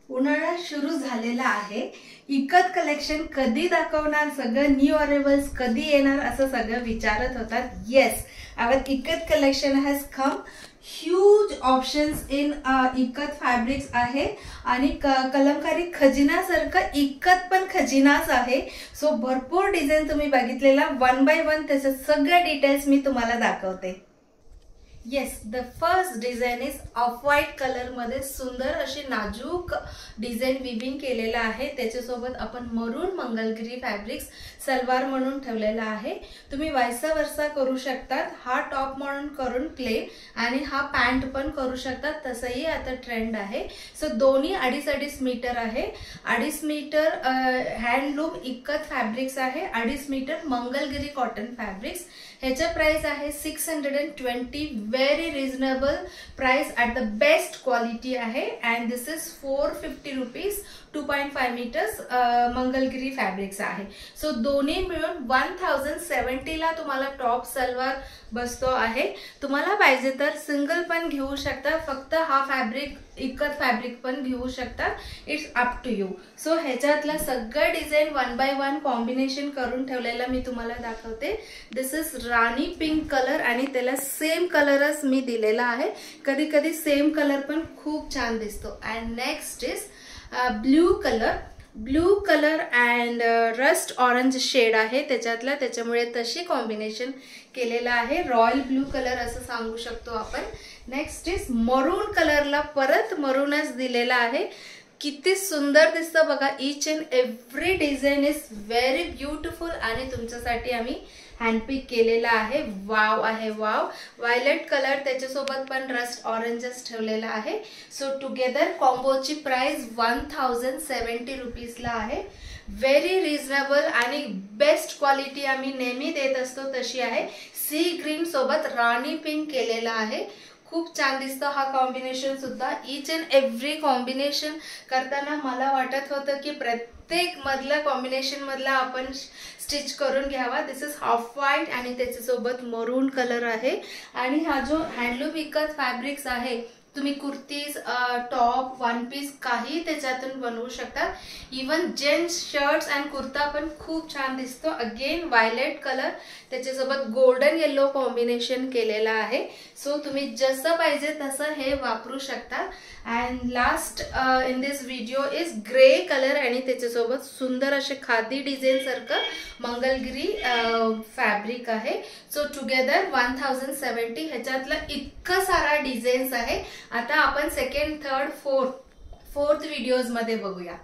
उन्हाळा सुरू झालेला आहे. इकत कलेक्शन कधी दाखवणार, सगळं न्यू अरायवल्स कधी येणार असं सगळं विचारत होतात. येस, आवर इकत collection has come. Huge options in इकत फॅब्रिक्स आहे आणि कलमकारी खजिनासारखं इकत पण खजिनाच आहे. सो भरपूर डिझाईन तुम्ही बघितलेला. वन बाय वन त्याचे सगळे डिटेल्स मी तुम्हाला दाखवते. Yes, the first design is off white colour मध्ये सुंदर अशी नाजूक डिझाईन विविंग केलेला आहे. त्याच्यासोबत आपण मरून मंगलगिरी फॅब्रिक्स सलवार म्हणून ठेवलेला आहे. तुम्ही वैसा वर्सा करू शकतात. हा टॉप म्हणून करून प्लेन आणि हा पॅन्ट पण करू शकतात. तसंही आता ट्रेंड आहे. सो दोन्ही 2.5 मीटर आहे. 2.5 मीटर हँडलूम इकत फॅब्रिक्स आहे. 2.5 मीटर मंगलगिरी कॉटन फॅब्रिक्स. ह्याचा प्राइस आहे 620. Very reasonable price at the best quality आहे. And this is 450 rupees. 2.5 metres Mangalagiri fabrics आहे. सो दोन्ही मिळून 1070 ला तुम्हाला टॉप सलवार बसतो आहे. तुम्हाला पाहिजे तर सिंगल पण घेऊ शकता. फक्त हा फॅब्रिक इकत फॅब्रिक पण घेऊ शकता. It's up to you. So ह्याच्यातला सगळं डिझाईन 1 बाय 1 कॉम्बिनेशन करून ठेवलेला मी तुम्हाला दाखवते. दिस इज राणी पिंक कलर आणि त्याला सेम कलरच मी दिलेला आहे. कधी कधी सेम कलर पण खूप छान दिसतो. And next is blue colour and rust orange shade आहे त्याच्यातला. त्याच्यामुळे तशी कॉम्बिनेशन केलेलं आहे. रॉयल ब्ल्यू कलर असं सांगू शकतो आपण. नेक्स्ट इज मरून कलरला परत मरूनच दिलेला आहे. किती सुंदर दिसतं बघा. Each and every design is very beautiful आणि तुमच्यासाठी आम्ही हँडपिक केलेला आहे. वाव आहे वाव. व्हायलेट कलर त्याच्यासोबत पण रस्ट ऑरेंजच ठेवलेला आहे. सो टुगेदर कॉम्बोची प्राइस 1070 रुपीजला आहे. व्हेरी रिझनेबल आणि बेस्ट क्वालिटी आम्ही नेहमी देत असतो तशी आहे. सी ग्रीन सोबत राणी पिंक केलेला आहे. खूप छान दिसतं हा कॉम्बिनेशन सुद्धा. ईच अँड एव्हरी कॉम्बिनेशन करताना मला वाटत होतं की प्रत्येक मधल्या कॉम्बिनेशन मधला आपण स्टिच करून घ्यावा. दिस इज ऑफ व्हाईट आणि त्याच्यासोबत मरून कलर आहे. आणि हा जो हँडलूम इकत फॅब्रिक्स आहे, तुम्ही कुर्तीज, टॉप, वन पीस काही त्याच्यातून बनवू शकता. Even gents shirts and kurta पण खूप छान दिसतो. अगेन व्हायलेट कलर त्याच्यासोबत गोल्डन येलो कॉम्बिनेशन केलेला आहे. सो तुम्ही जसं पाहिजे तसं हे वापरू शकता. And last in this video is grey colour आणि त्याच्यासोबत सुंदर असे खादी डिझाईन सारखं मंगलगिरी फॅब्रिक आहे. So together 1070. ह्याच्यातलं इतकं सारा डिझाईन्स आहे. आता आपण सेकंड, थर्ड, फोर्थ व्हिडिओज मध्ये बघूया.